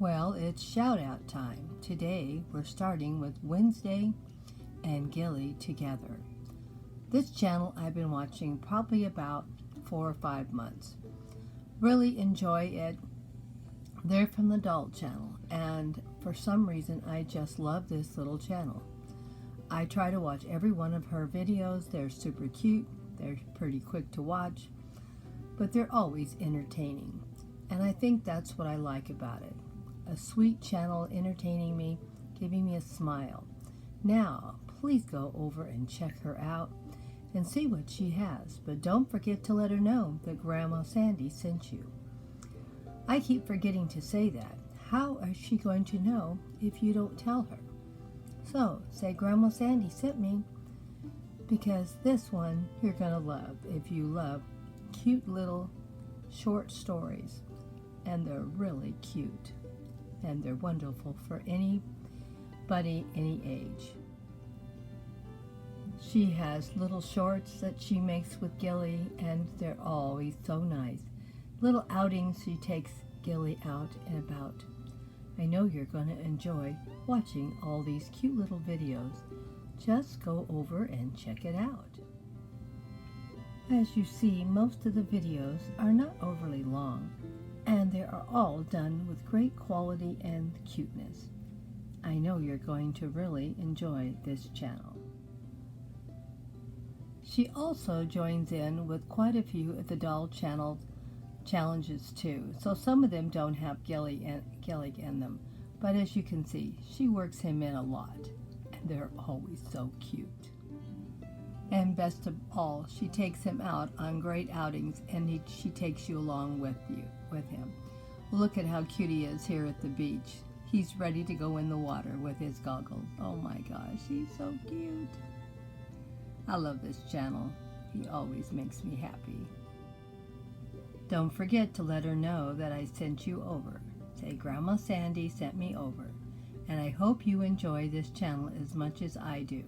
Well, it's shout out time. Today we're starting with Wednesday and Gilly together. This channel I've been watching probably about 4 or 5 months. Really enjoy it. They're from the Doll channel, and for some reason I just love this little channel. I try to watch every one of her videos. They're super cute. They're pretty quick to watch, but they're always entertaining. And I think that's what I like about it. A sweet channel entertaining me, giving me a smile. Now, please go over and check her out and see what she has. But don't forget to let her know that Grandma Sandy sent you. I keep forgetting to say that. How is she going to know if you don't tell her? So, say Grandma Sandy sent me, because this one you're going to love if you love cute little short stories. And they're really cute. And they're wonderful for anybody, any age. She has little shorts that she makes with Gilly, and they're always so nice. Little outings she takes Gilly out and about. I know you're going to enjoy watching all these cute little videos. Just go over and check it out. As you see, most of the videos are not overly long, and they are all done with great quality and cuteness. I know you're going to really enjoy this channel. She also joins in with quite a few of the Doll channel challenges too, so some of them don't have Gilly in them, but as you can see, she works him in a lot, and they're always so cute. And best of all, she takes him out on great outings, and she takes you along with him. Look at how cute he is here at the beach. He's ready to go in the water with his goggles. Oh my gosh, he's so cute. I love this channel. He always makes me happy. Don't forget to let her know that I sent you over. Say Grandma Sandy sent me over. And I hope you enjoy this channel as much as I do.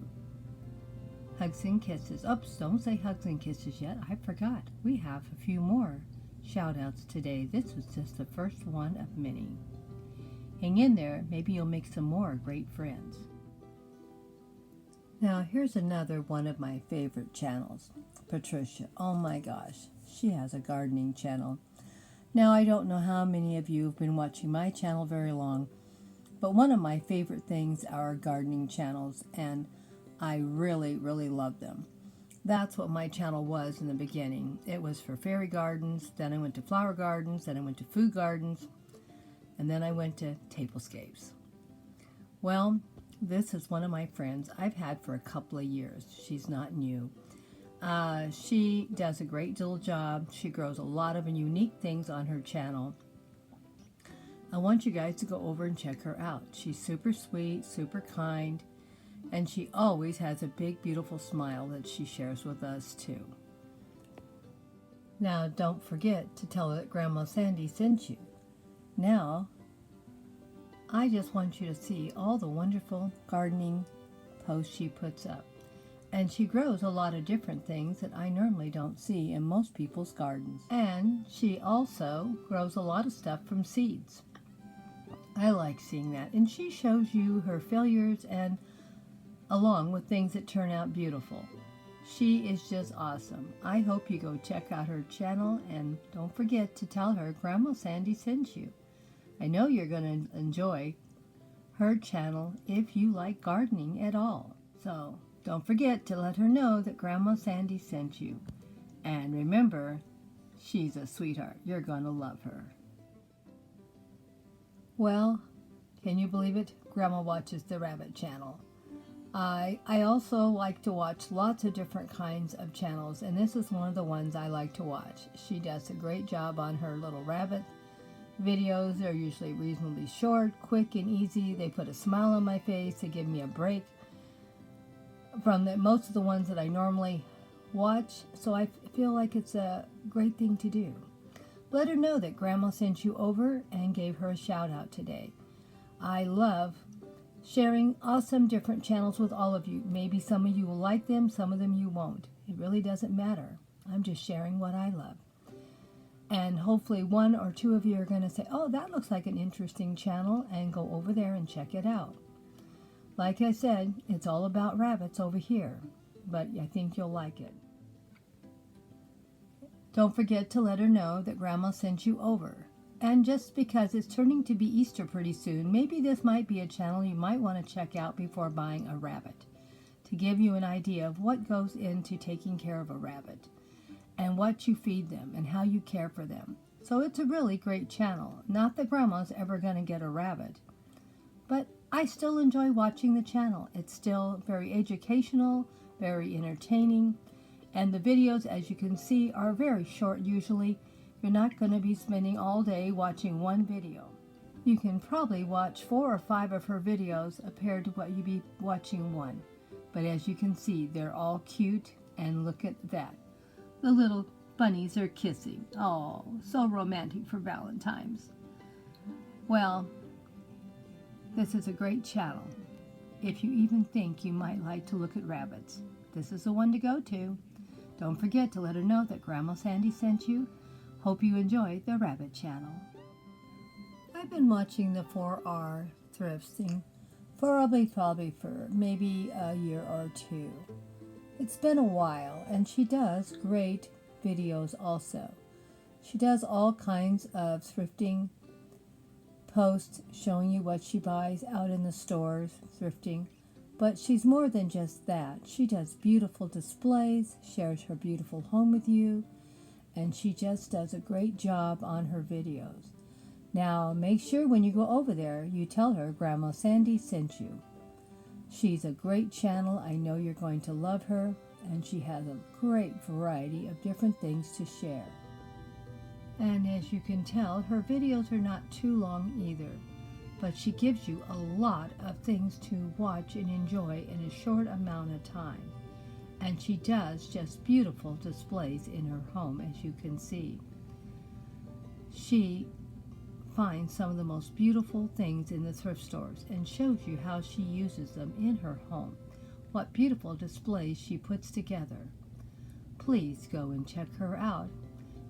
Hugs and kisses. Oops, don't say hugs and kisses yet. I forgot. We have a few more shout outs today. This was just the first one of many. Hang in there. Maybe you'll make some more great friends. Now here's another one of my favorite channels. Patricia. Oh my gosh. She has a gardening channel. Now I don't know how many of you have been watching my channel very long, but one of my favorite things are gardening channels, and I really, really love them. That's what my channel was in the beginning. It was for fairy gardens, then I went to flower gardens, then I went to food gardens, and then I went to tablescapes. Well, this is one of my friends I've had for a couple of years. She's not new. She does a great little job. She grows a lot of unique things on her channel. I want you guys to go over and check her out. She's super sweet, super kind, and she always has a big, beautiful smile that she shares with us, too. Now, don't forget to tell her that Grandma Sandy sent you. Now, I just want you to see all the wonderful gardening posts she puts up. And she grows a lot of different things that I normally don't see in most people's gardens. And she also grows a lot of stuff from seeds. I like seeing that. And she shows you her failures and along with things that turn out beautiful. She is just awesome. I hope you go check out her channel, and don't forget to tell her Grandma Sandy sent you. I know you're going to enjoy her channel if you like gardening at all. So don't forget to let her know that Grandma Sandy sent you. And remember, she's a sweetheart. You're going to love her. Well, can you believe it? Grandma watches the Rabbit channel. I also like to watch lots of different kinds of channels, and this is one of the ones I like to watch. She does a great job on her little rabbit videos. They're usually reasonably short, quick, and easy. They put a smile on my face. They give me a break from most of the ones that I normally watch, so I feel like it's a great thing to do. Let her know that Grandma sent you over and gave her a shout out today. I love sharing awesome different channels with all of you. Maybe some of you will like them, some of them you won't. It really doesn't matter. I'm just sharing what I love. And hopefully one or two of you are going to say, oh, that looks like an interesting channel, and go over there and check it out. Like I said, it's all about rabbits over here, but I think you'll like it. Don't forget to let her know that Grandma sent you over. And just because it's turning to be Easter pretty soon, maybe this might be a channel you might want to check out before buying a rabbit, to give you an idea of what goes into taking care of a rabbit, and what you feed them, and how you care for them. So it's a really great channel. Not that Grandma's ever going to get a rabbit, but I still enjoy watching the channel. It's still very educational, very entertaining, and the videos, as you can see, are very short usually. You're not going to be spending all day watching one video. You can probably watch 4 or 5 of her videos compared to what you'd be watching one. But as you can see, they're all cute, and look at that. The little bunnies are kissing. Oh, so romantic for Valentine's. Well, this is a great channel. If you even think you might like to look at rabbits, this is the one to go to. Don't forget to let her know that Grandma Sandy sent you. Hope you enjoyed the Rabbit channel. I've been watching the 4R Thrifting probably for maybe a year or two. It's been a while, and she does great videos also. She does all kinds of thrifting posts showing you what she buys out in the stores, thrifting. But she's more than just that. She does beautiful displays, shares her beautiful home with you, and she just does a great job on her videos. Now, make sure when you go over there, you tell her Grandma Sandy sent you. She's a great channel. I know you're going to love her, and she has a great variety of different things to share. And as you can tell, her videos are not too long either, but she gives you a lot of things to watch and enjoy in a short amount of time. And she does just beautiful displays in her home, as you can see. She finds some of the most beautiful things in the thrift stores and shows you how she uses them in her home. What beautiful displays she puts together. Please go and check her out,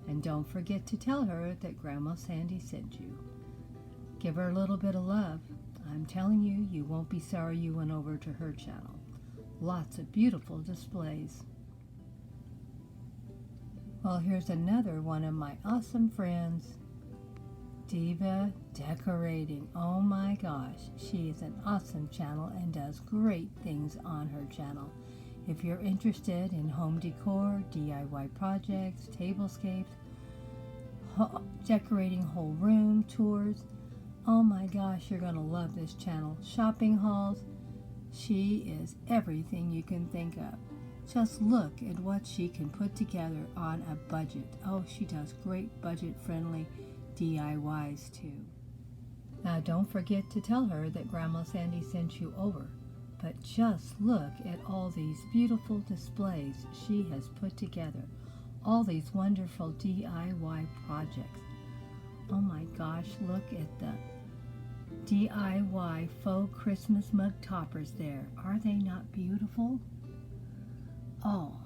and don't forget to tell her that Grandma Sandy sent you. Give her a little bit of love. I'm telling you, you won't be sorry you went over to her channel. Lots of beautiful displays. Well, here's another one of my awesome friends, Diva Decorating. Oh my gosh, she is an awesome channel and does great things on her channel. If you're interested in home decor, DIY projects, tablescapes, decorating whole room tours, oh my gosh, you're going to love this channel. Shopping hauls. She is everything you can think of. Just look at what she can put together on a budget. Oh, she does great budget-friendly DIYs too. Now, don't forget to tell her that Grandma Sandy sent you over. But just look at all these beautiful displays she has put together. All these wonderful DIY projects. Oh my gosh, look at the DIY faux Christmas mug toppers there. Are they not beautiful? Oh,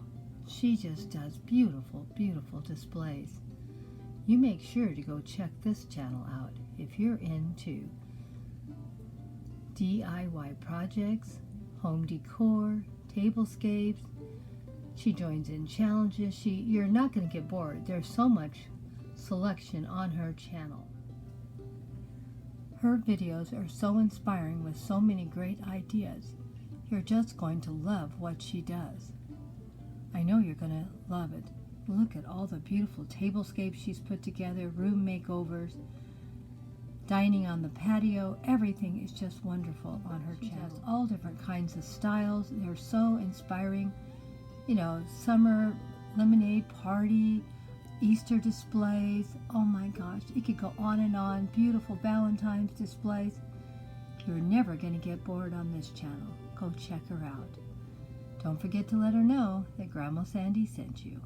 she just does beautiful, beautiful displays. You make sure to go check this channel out if you're into DIY projects, home decor, tablescapes. She joins in challenges. You're not going to get bored. There's so much selection on her channel. Her videos are so inspiring with so many great ideas. You're just going to love what she does. I know you're going to love it. Look at all the beautiful tablescapes she's put together, room makeovers, dining on the patio. Everything is just wonderful on her channel. She has all different kinds of styles. They're so inspiring. You know, summer lemonade party, Easter displays. Oh my gosh, it could go on and on. Beautiful Valentine's displays. You're never going to get bored on this channel. Go check her out. Don't forget to let her know that Grandma Sandy sent you.